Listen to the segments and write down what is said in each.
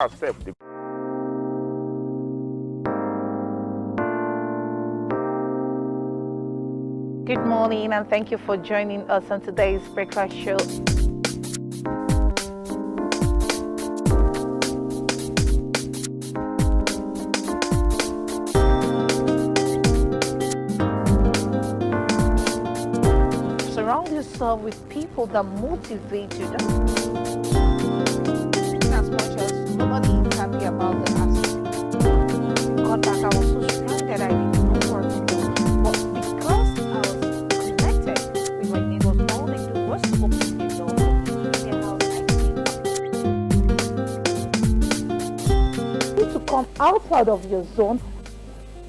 accept the Good morning, and thank you for joining us on today's breakfast show. Surround yourself with people that motivate you. As much as nobody is happy about the accident, God, back, I was so stranded, I didn't know where to go. But because I was connected with my neighbors, all they do was to open the door in their house. You need to come outside of your zone.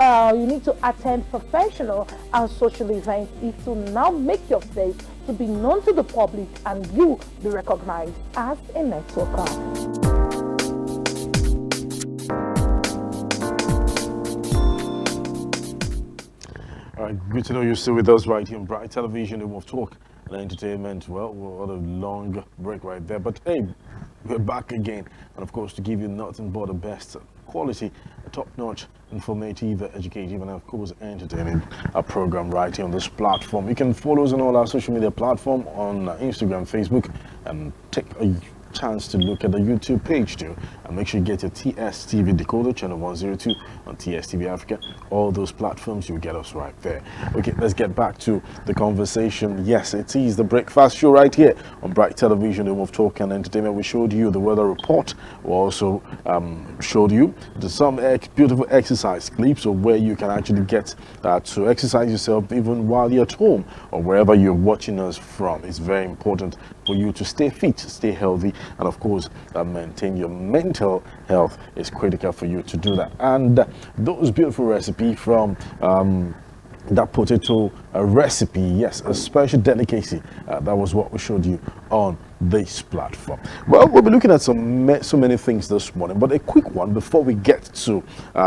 You need to attend professional and social events. It will now make your face to be known to the public and you be recognized as a networker. All right, good to know you're still with us right here on Bright Television, and we'll talk and entertainment. Well, what a long break right there. But hey, we're back again. And of course, to give you nothing but the best quality, top-notch, informative, educative, and of course, entertaining program right here on this platform. You can follow us on all our social media platform on Instagram, Facebook, and take a chance to look at the YouTube page too, and make sure you get your TSTV decoder channel 102 on TSTV Africa. All those platforms, you'll get us right there. Okay, let's get back to the conversation. Yes, it is the breakfast show right here on Bright Television, the home of talk and entertainment. We showed you the weather report. We also showed you some beautiful exercise clips of where you can actually get to exercise yourself even while you're at home or wherever you're watching us from. It's very important for you to stay fit, stay healthy, and of course maintain your mental health. Is critical for you to do that. And those beautiful recipe from that potato recipe, yes, a special delicacy, that was what we showed you on this platform. Well, we'll be looking at so many things this morning, but a quick one before we get to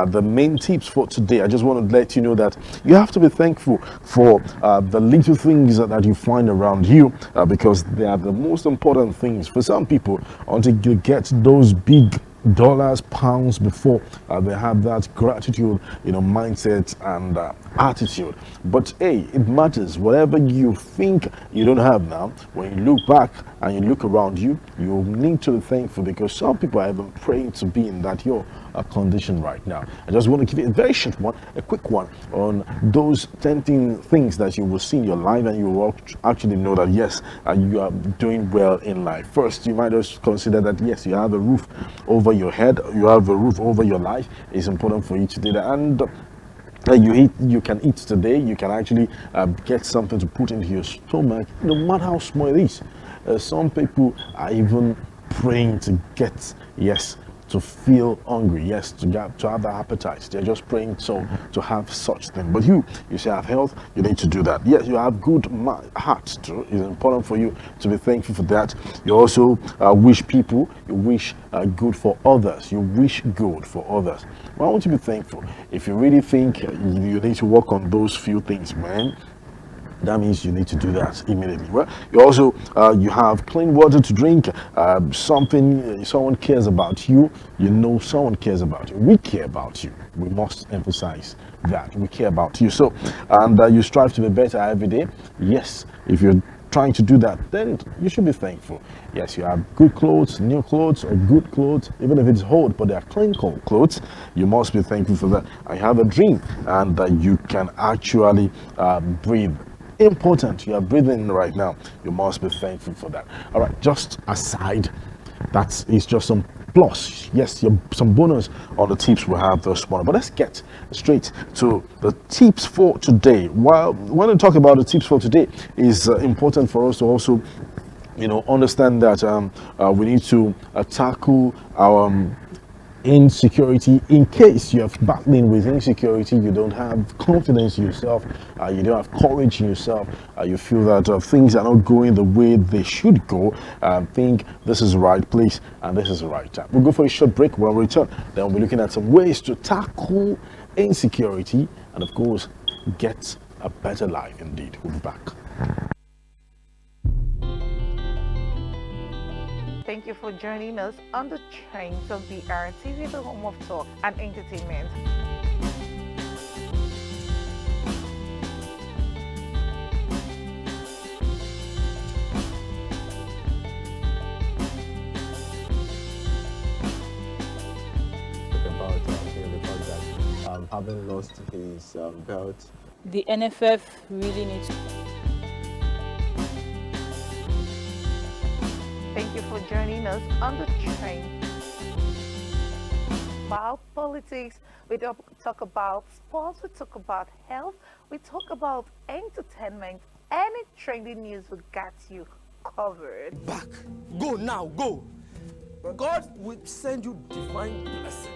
the main tips for today. I just want to let you know that you have to be thankful for the little things that you find around you, because they are the most important things for some people until you get those big dollars, pounds before they have that gratitude, mindset and attitude. But hey, it matters. Whatever you think you don't have now, when you look back and you look around you, you need to be thankful, because some people are even praying to be in that your condition right now. I just want to give you a very short one, a quick one on those 10 things that you will see in your life, and you will actually know that yes, you are doing well in life. First, you might just consider that yes, you have a roof over your head, you have a roof over your life. It's important for you to do that. And you can eat today. You can actually get something to put into your stomach, no matter how small it is. Some people are even praying to get, yes, to feel hungry, yes, to have the appetite. They're just praying to have such thing. But you say have health, you need to do that. Yes, you have good heart too. It's important for you to be thankful for that. You also wish people, you wish good for others. You wish good for others. Why won't you be thankful? If you really think you need to work on those few things, man, that means you need to do that immediately. Well, you also you have clean water to drink, someone cares about you. Someone cares about you. We care about you. We must emphasize that we care about you. So, and you strive to be better every day. Yes, if you're trying to do that, then you should be thankful. Yes, you have good clothes, new clothes, or good clothes, even if it's old, but they are clean clothes. You must be thankful for that. I have a dream, and you can actually breathe. Important, you are breathing right now. You must be thankful for that. All right, just aside, that is just some plus. Yes, some bonus on the tips we have this morning. But let's get straight to the tips for today. While when we talk about the tips for today, is important for us to also understand that we need to tackle our insecurity. In case you are battling with insecurity, you don't have confidence in yourself, you don't have courage in yourself, you feel that things are not going the way they should go, think this is the right place and this is the right time. We'll go for a short break. When we return, then we'll be looking at some ways to tackle insecurity and of course get a better life. Indeed, we'll be back. thank you for joining us on the trains of BRTV, the home of talk and entertainment. About the fact that having lost his belt. The NFF really needs. Thank you for joining us on the train. About politics, we talk about sports, we talk about health, we talk about entertainment. Any trending news we got you covered. Back. Go now, go. God will send you divine blessing.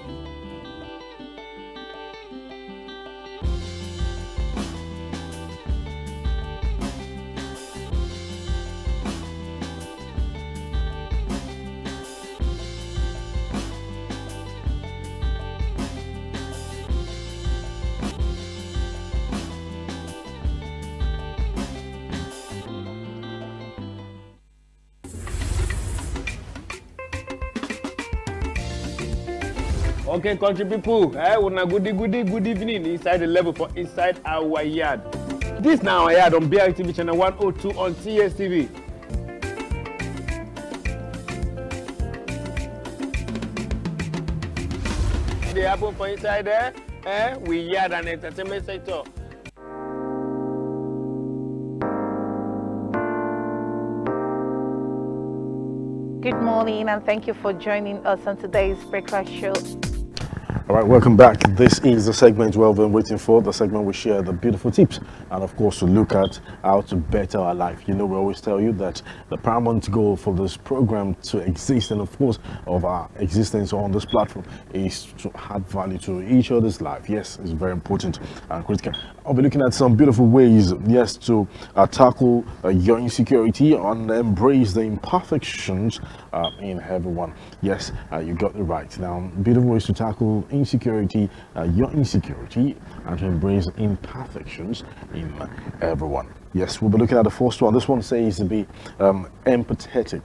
Okay, country people, una good evening inside the level for inside our yard. This now our yard on BRTV channel 102 on TSTV. They happen for inside there, we yard and entertainment sector. Good morning and thank you for joining us on today's breakfast show. All right, welcome back. This is the segment we've been waiting for, the segment we share the beautiful tips and of course to look at how to better our life. You know, we always tell you that the paramount goal for this program to exist and of course of our existence on this platform is to add value to each other's life. Yes, it's very important and critical. I'll be looking at some beautiful ways, yes, to tackle your insecurity and embrace the imperfections in everyone. Yes, you got it right. Now, beautiful ways to tackle insecurity, your insecurity, and to embrace imperfections in everyone. Yes, we'll be looking at the first one. This one says to be empathetic.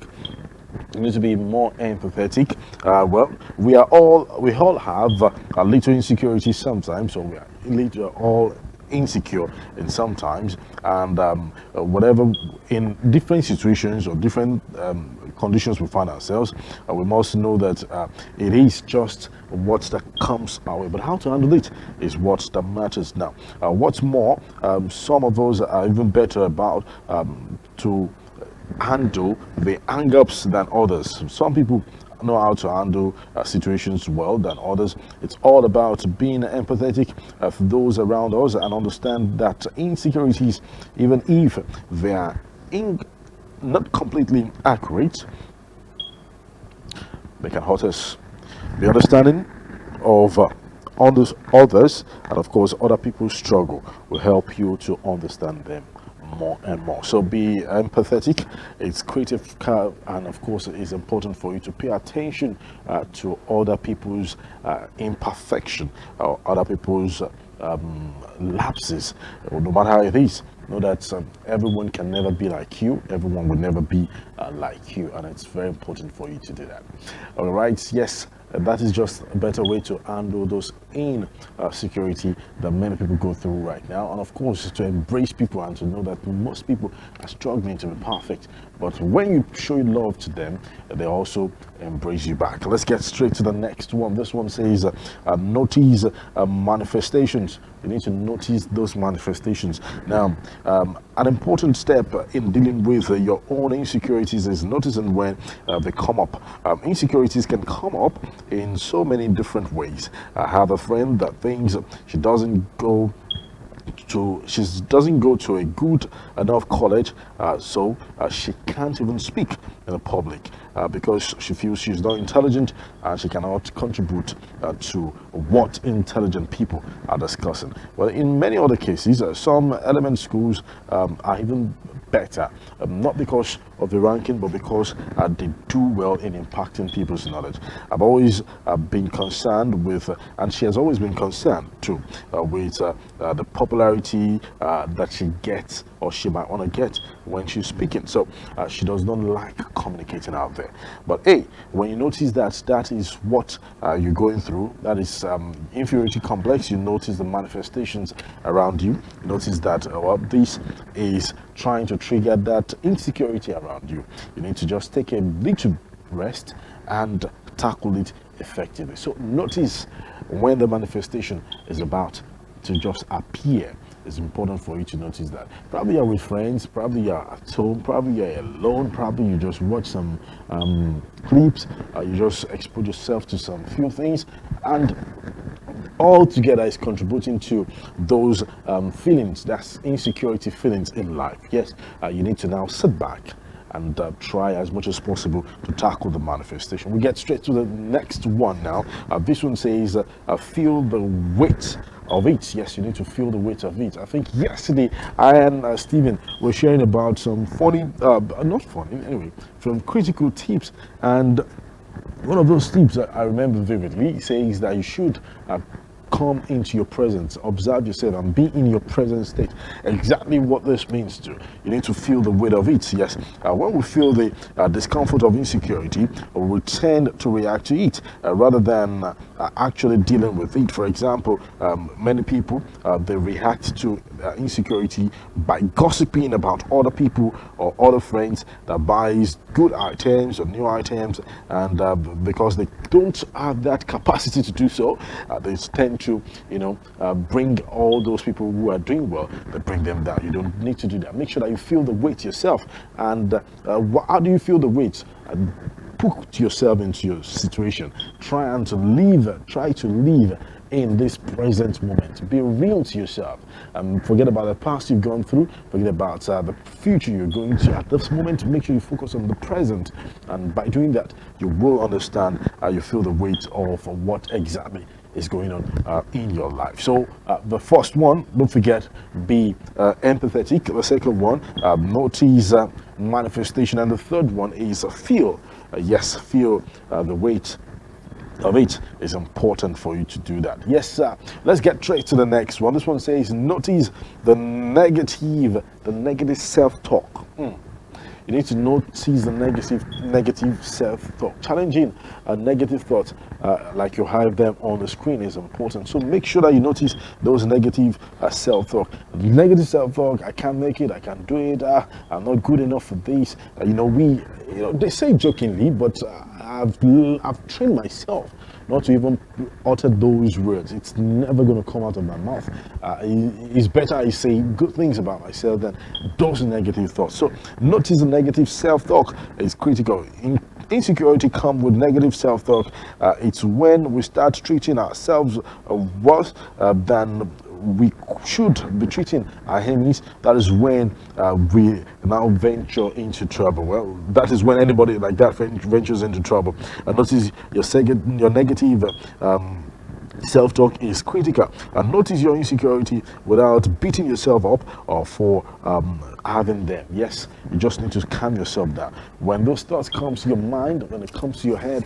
You need to be more empathetic. Well, we all have a little insecurity sometimes, so we are all insecure in sometimes, and whatever, in different situations or different conditions we find ourselves, we must know that it is just what that comes our way, but how to handle it is what that matters. Now, what's more, some of us are even better about to handle the hang-ups than others. Some people know how to handle situations well than others. It's all about being empathetic for those around us and understand that insecurities, even if they are not completely accurate, they can hurt us. The understanding of others and of course other people's struggle will help you to understand them more and more. So be empathetic. It's creative, and of course it is important for you to pay attention to other people's imperfection or other people's lapses, no matter how it is. Know that everyone can never be like you, everyone will never be like you, and it's very important for you to do that. All right, yes, that is just a better way to handle those insecurity that many people go through right now, and of course to embrace people and to know that most people are struggling to be perfect, but when you show love to them, they also embrace you back. Let's get straight to the next one. This one says notice manifestations. You need to notice those manifestations. Now, an important step in dealing with your own insecurities is noticing when they come up. Insecurities can come up in so many different ways. I have a friend that thinks she doesn't go to a good enough college, so she can't even speak in the public because she feels she's not intelligent and she cannot contribute to what intelligent people are discussing. Well, in many other cases, some element schools are even better, not because of the ranking, but because they do well in impacting people's knowledge. I've always been concerned with, and she has always been concerned too, with the popularity that she gets or she might want to get when she's speaking. So she does not like communicating out there. But hey, when you notice that that is what you're going through, that is inferiority complex, you notice the manifestations around you. You notice that this is trying to trigger that insecurity around you. You need to just take a little rest and tackle it effectively. So notice when the manifestation is about to just appear. It's important for you to notice that. Probably you're with friends, probably you're at home, probably you're alone, probably you just watch some clips, you just expose yourself to some few things, and all together is contributing to those feelings, that's insecurity feelings in life. Yes, you need to now sit back and try as much as possible to tackle the manifestation. We get straight to the next one now. This one says, feel the weight of it. Yes, you need to feel the weight of it. I think yesterday I and Stephen were sharing about some funny, not funny, anyway, from critical tips, and one of those tips I remember vividly says that you should come into your presence, observe yourself, and be in your present state. Exactly what this means to you need to feel the weight of it. Yes, when we feel the discomfort of insecurity, we tend to react to it rather than actually dealing with it. For example, many people they react to insecurity by gossiping about other people or other friends that buys good items or new items, and because they don't have that capacity to do so, they tend to bring all those people who are doing well, they bring them down. You don't need to do that. Make sure that you feel the weight yourself. And how do you feel the weight? Put yourself into your situation. Try to live in this present moment. Be real to yourself. Forget about the past you've gone through. Forget about the future you're going to at this moment. Make sure you focus on the present. And by doing that, you will understand how you feel the weight of what exactly is going on in your life. So the first one, don't forget, be empathetic. The second one, notice manifestation. And the third one is feel. Yes, feel the weight of it is important for you to do that. Yes, sir. Let's get straight to the next one. This one says, notice the negative self-talk. You need to notice the negative self-talk. Challenging a negative thought, like you have them on the screen, is important. So make sure that you notice those negative self-talk. Negative self-talk: I can't make it, I can't do it, I'm not good enough for this. They say jokingly, but I've trained myself not to even utter those words. It's never going to come out of my mouth. It's better I say good things about myself than those negative thoughts. So notice the negative self-talk is critical. Insecurity comes with negative self-talk. It's when we start treating ourselves worse than we should be treating our enemies. That is when we now venture into trouble. Well, that is when anybody like that ventures into trouble. And notice your negative self-talk is critical. And notice your insecurity without beating yourself up or for having them. Yes, you just need to calm yourself down. When those thoughts come to your mind, when it comes to your head,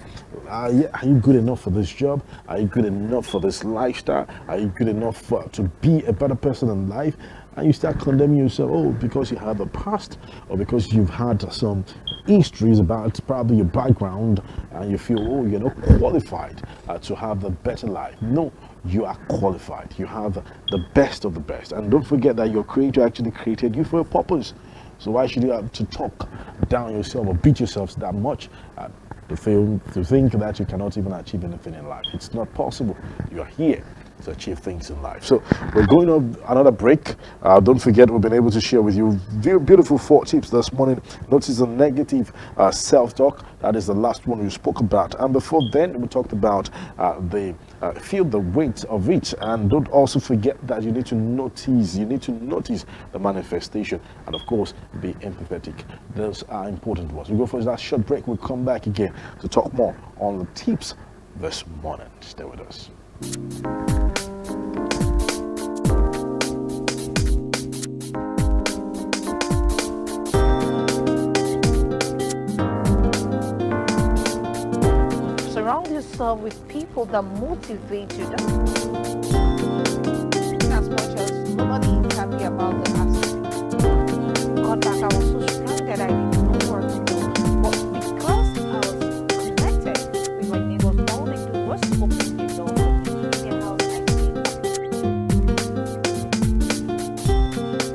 are you good enough for this job? Are you good enough for this lifestyle? Are you good enough to be a better person in life? And you start condemning yourself, because you have a past, or because you've had some histories about probably your background, and you feel, you're not qualified to have a better life. No, you are qualified. You have the best of the best. And don't forget that your creator actually created you for a purpose. So why should you have to talk down yourself or beat yourself that much to think that you cannot even achieve anything in life? It's not possible. You are here to achieve things in life. So we're going on another break. Don't forget, we've been able to share with you very beautiful 4 tips this morning. Notice the negative self-talk. That is the last one we spoke about. And before then, we talked about feel the weight of it. And don't also forget that you need to notice the manifestation, and of course be empathetic. Those are important ones. We go for that short break. We'll come back again to talk more on the tips this morning. Stay with us. Surround yourself with people that motivate you. In as much as nobody is happy about the aspect. back, I was so stranded. I didn't know where to go. But because I was connected with my neighbors, all they do was open the door to their house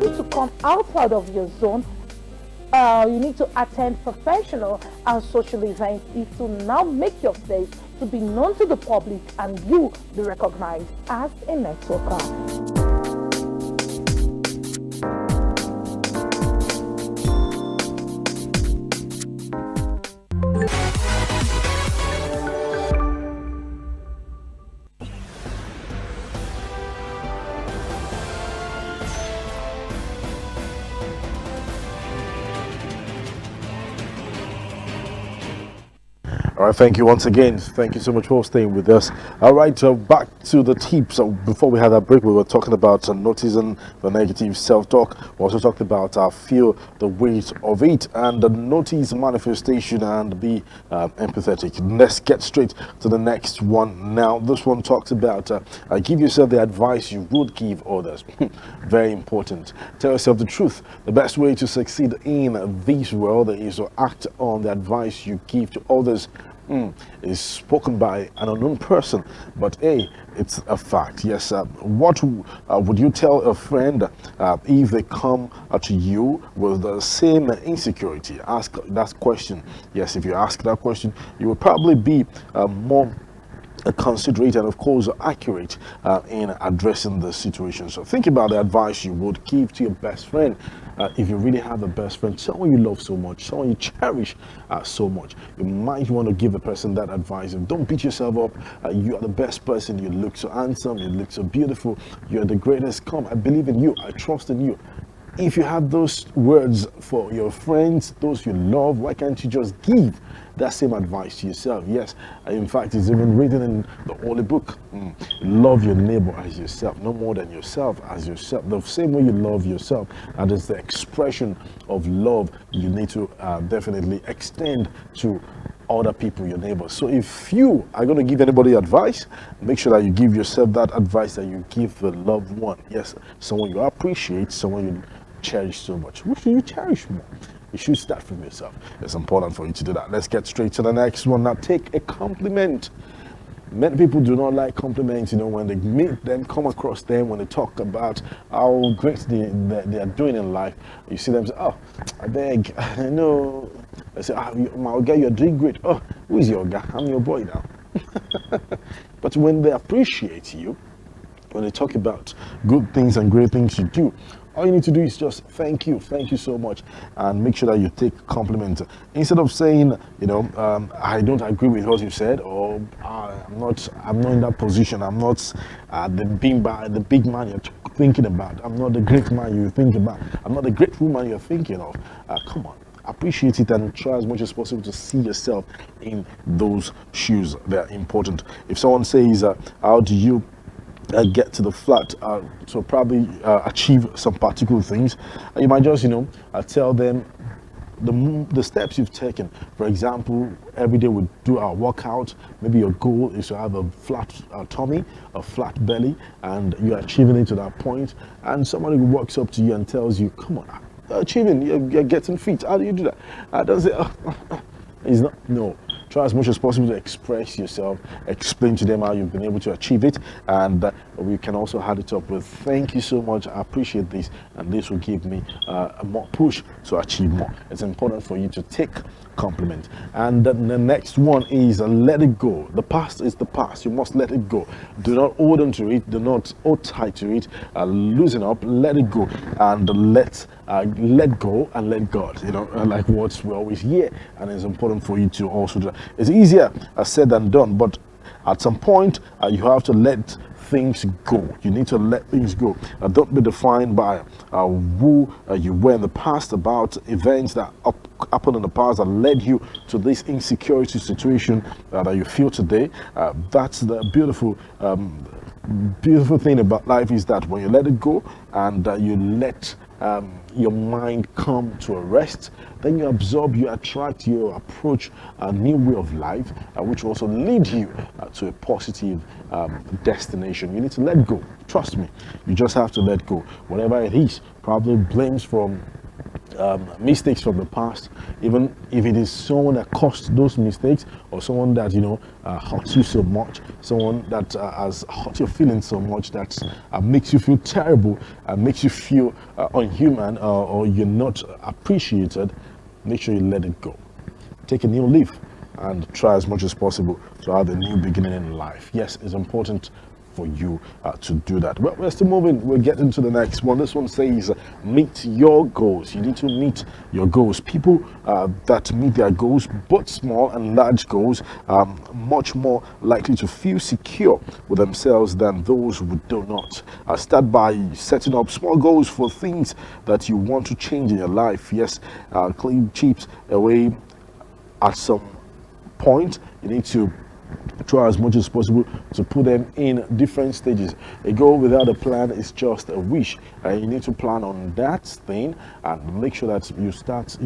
and to come outside of your zone. You need to attend professional and social events is to now make your face to be known to the public and you be recognized as a networker. All right, thank you once again. Thank you so much for staying with us. All right, back to the tips. Before we had that break, we were talking about noticing the negative self-talk. We also talked about feel the weight of it and notice manifestation and be empathetic. Let's get straight to the next one now. This one talks about give yourself the advice you would give others. Very important. Tell yourself the truth. The best way to succeed in this world is to act on the advice you give to others. Is spoken by an unknown person, but hey, it's a fact. Yes. What would you tell a friend if they come to you with the same insecurity? Ask that question. Yes, if you ask that question, you will probably be more considerate and of course accurate in addressing the situation. So think about the advice you would give to your best friend. If you really have a best friend, someone you love so much, someone you cherish so much, you might want to give the person that advice. And don't beat yourself up. You are the best person. You look so handsome, you look so beautiful, you're the greatest. Come, I believe in you, I trust in you. If you have those words for your friends, those you love, why can't you just give that same advice to yourself? Yes, in fact, it's even written in the Holy Book. Love your neighbor as yourself, no more than yourself as yourself. The same way you love yourself, that is the expression of love you need to definitely extend to other people, your neighbors. So if you are going to give anybody advice, make sure that you give yourself that advice that you give the loved one. Yes, someone you appreciate, someone you cherish so much. Who should you cherish more? You should start from yourself. It's important for you to do that. Let's get straight to the next one. Now, take a compliment. Many people do not like compliments, when they meet them, come across them, when they talk about how great they are doing in life. You see them say, oh, I beg, I know. I say, my guy, you're doing great. Oh, who is your guy? I'm your boy now. But when they appreciate you, when they talk about good things and great things you do, all you need to do is just thank you so much, and make sure that you take compliments instead of saying, I don't agree with what you said, or I'm not in that position. I'm not the big man you're thinking about. I'm not the great man you think about. I'm not the great woman you're thinking of. Come on. Appreciate it and try as much as possible to see yourself in those shoes. They're important. If someone says, how do you get to the flat to probably achieve some particular things, you might just tell them the steps you've taken. For example, every day we do our workout. Maybe your goal is to have a flat tummy, a flat belly, and you're achieving it to that point, and somebody walks up to you and tells you, come on, achieving, you're getting fit. How do you do that? Don't say, it's not. No. Try as much as possible to express yourself, explain to them how you've been able to achieve it, and we can also add it up with thank you so much, I appreciate this, and this will give me a more push to achieve more. It's important for you to take compliment. And the next one is let it go. The past is the past. You must let it go. Do not hold on to it. Do not hold tight to it. Loosen up, let it go, and let go and let God. Like what we always hear, and it's important for you to also do that. It's easier said than done, but at some point you have to let things go. You need to let things go. Don't be defined by who you were in the past, about events that happened in the past that led you to this insecurity situation that you feel today. That's the beautiful thing about life, is that when you let it go and you let your mind come to a rest, then you absorb, you attract, you approach a new way of life, which will also lead you to a positive destination. You need to let go. Trust me, you just have to let go. Whatever it is, probably blames from mistakes from the past, even if it is someone that caused those mistakes, or someone that hurts you so much, someone that has hurt your feelings so much that makes you feel terrible, makes you feel unhuman, or you're not appreciated. Make sure you let it go. Take a new leaf and try as much as possible to have a new beginning in life. Yes, it's important for you to do that. Well, we're still moving. We'll get into the next one. This one says, meet your goals. You need to meet your goals. People that meet their goals, both small and large goals, are much more likely to feel secure with themselves than those who do not. Start by setting up small goals for things that you want to change in your life. Yes, clean chips away at some point. You need to try as much as possible to put them in different stages. A goal without a plan is just a wish. You need to plan on that thing and make sure that you start,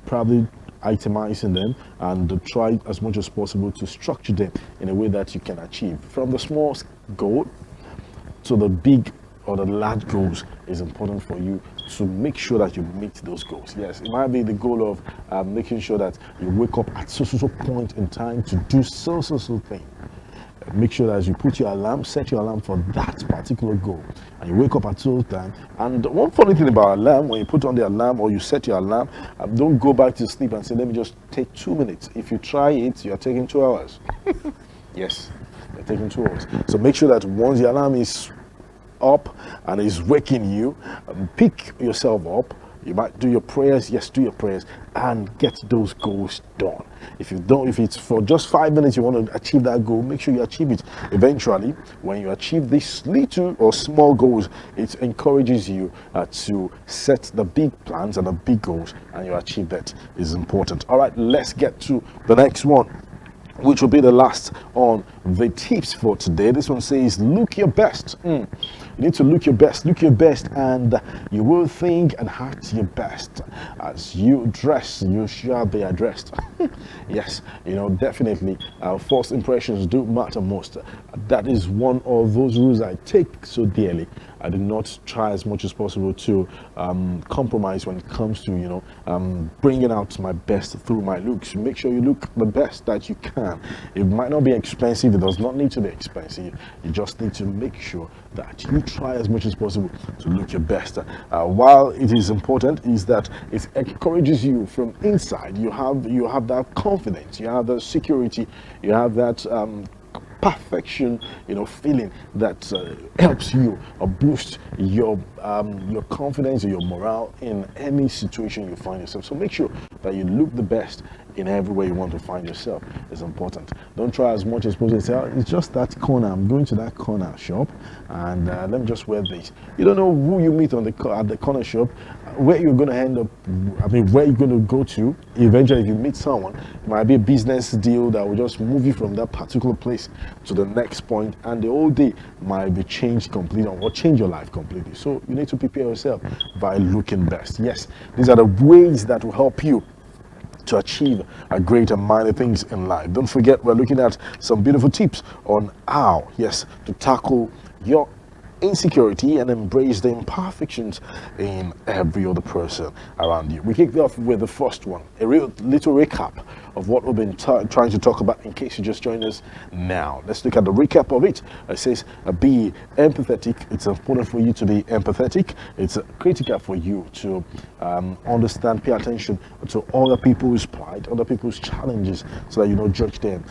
probably itemizing them and try as much as possible to structure them in a way that you can achieve. From the small goal to the big or the large goals, is important for you to make sure that you meet those goals. Yes, it might be the goal of making sure that you wake up at so point in time to do so thing. Make sure that as you put your alarm, set your alarm for that particular goal, and you wake up at so time. And one funny thing about alarm, when you put on the alarm or you set your alarm, don't go back to sleep and say, let me just take 2 minutes. If you try it, you're taking 2 hours. Yes, you're taking 2 hours. So make sure that once the alarm is up and is waking you, pick yourself up. You might do your prayers. Yes, do your prayers and get those goals done. If it's for just 5 minutes you want to achieve that goal, make sure you achieve it. Eventually, when you achieve these little or small goals, it encourages you to set the big plans and the big goals, and you achieve that. Is important. All right, let's get to the next one, which will be the last on the tips for today. This one says, look your best. You need to look your best, and you will think and act your best. As you dress, you shall be addressed. Yes, definitely, first impressions do matter most. That is one of those rules I take so dearly. I do not try as much as possible to compromise when it comes to, bringing out my best through my looks. Make sure you look the best that you can. It might not be expensive. It does not need to be expensive. You just need to make sure that you try as much as possible to look your best. While it is important, is that it encourages you from inside. You have that confidence. You have the security. You have that perfection, feeling that helps you boost your confidence or your morale in any situation you find yourself. So make sure that you look the best in every way you want to find yourself. Is important. Don't try as much as possible. Say, it's just that corner. I'm going to that corner shop, and let me just wear this. You don't know who you meet at the corner shop, where you're going to end up. Where you're going to go to. Eventually, if you meet someone, it might be a business deal that will just move you from that particular place to the next point, and the whole day might be changed completely, or change your life completely. So you need to prepare yourself by looking best. Yes, these are the ways that will help you to achieve a great and minor things in life. Don't forget, we're looking at some beautiful tips on how, yes, to tackle your insecurity and embrace the imperfections in every other person around you. We kicked off with the first one, a real little recap of what we've been trying to talk about in case you just joined us now. Let's look at the recap of it. It says, be empathetic. It's important for you to be empathetic. It's critical for you to understand, pay attention to other people's plight, other people's challenges, so that you don't judge them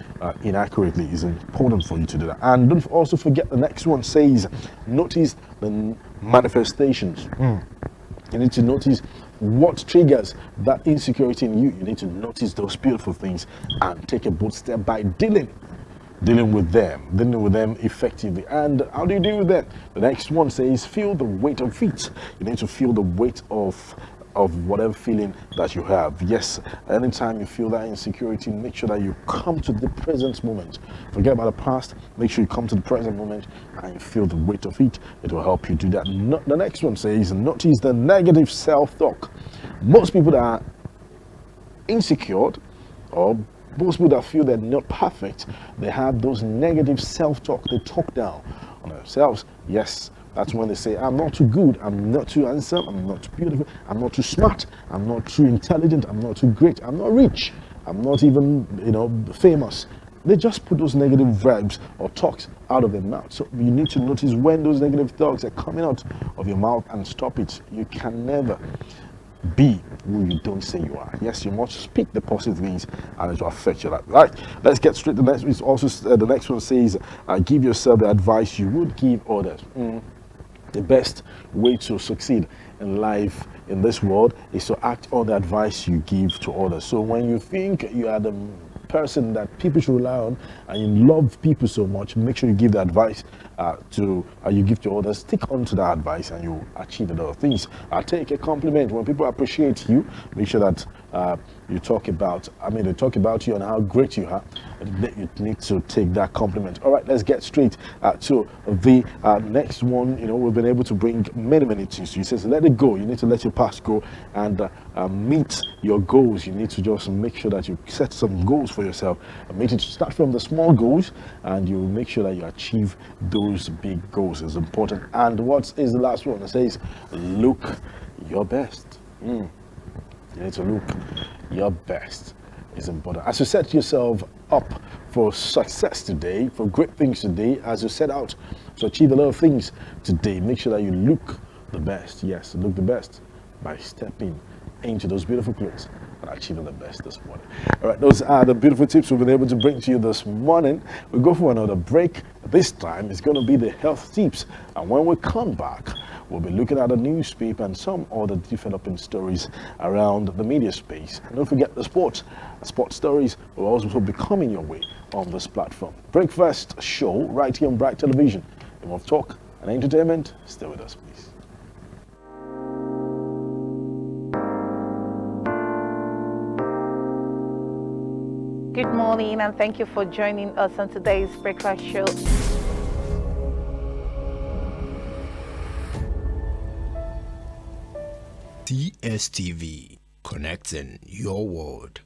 inaccurately. It's important for you to do that. And don't also forget, the next one says, notice the manifestations. You need to notice what triggers that insecurity in you. You need to notice those beautiful things and take a bold step by dealing with them effectively. And how do you deal with them? The next one says, feel the weight of it. You need to feel the weight of whatever feeling that you have. Yes, anytime you feel that insecurity, make sure that you come to the present moment. Forget about the past. Make sure you come to the present moment and you feel the weight of it. It will help you do that. The next one says, notice the negative self-talk. Most people that are insecure, or most people that feel they're not perfect, they have those negative self-talk. They talk down on themselves. Yes, That's when they say, I'm not too good, I'm not too handsome, I'm not too beautiful, I'm not too smart, I'm not too intelligent, I'm not too great, I'm not rich, I'm not even, famous. They just put those negative vibes or talks out of their mouth. So you need to notice when those negative talks are coming out of your mouth and stop it. You can never be who you don't say you are. Yes, you must speak the positive things and it will affect your life. Right, let's get straight to the next one. It's also the next one says, give yourself the advice you would give others. The best way to succeed in life in this world is to act on the advice you give to others. So when you think you are the person that people should rely on and you love people so much, make sure you give the advice you give to others. Stick on to that advice and you achieve a lot of things. Take a compliment. When people appreciate you, make sure that they talk about you and how great you are. You need to take that compliment. All right, let's get straight to the next one. We've been able to bring many things to you. It says, let it go. You need to let your past go and meet your goals. You need to just make sure that you set some goals for yourself. Start from the small goals and you make sure that you achieve those big goals. Is important. And what is the last one? It says, look your best. You need to look your best. Is important. As you set yourself up for success today, for great things today, as you set out to achieve a lot of things today, make sure that you look the best. Yes, look the best by stepping into those beautiful clothes and achieving the best this morning. All right, those are the beautiful tips we've been able to bring to you this morning. We'll go for another break. This time it's going to be the health tips, and when we come back, we'll be looking at the newspaper and some other developing stories around the media space. And don't forget the sports stories will also be coming your way on this platform. Breakfast show right here on Bright Television. And we'll talk and entertainment. Stay with us, please. Good morning, and thank you for joining us on today's breakfast show. DSTV, connecting your world.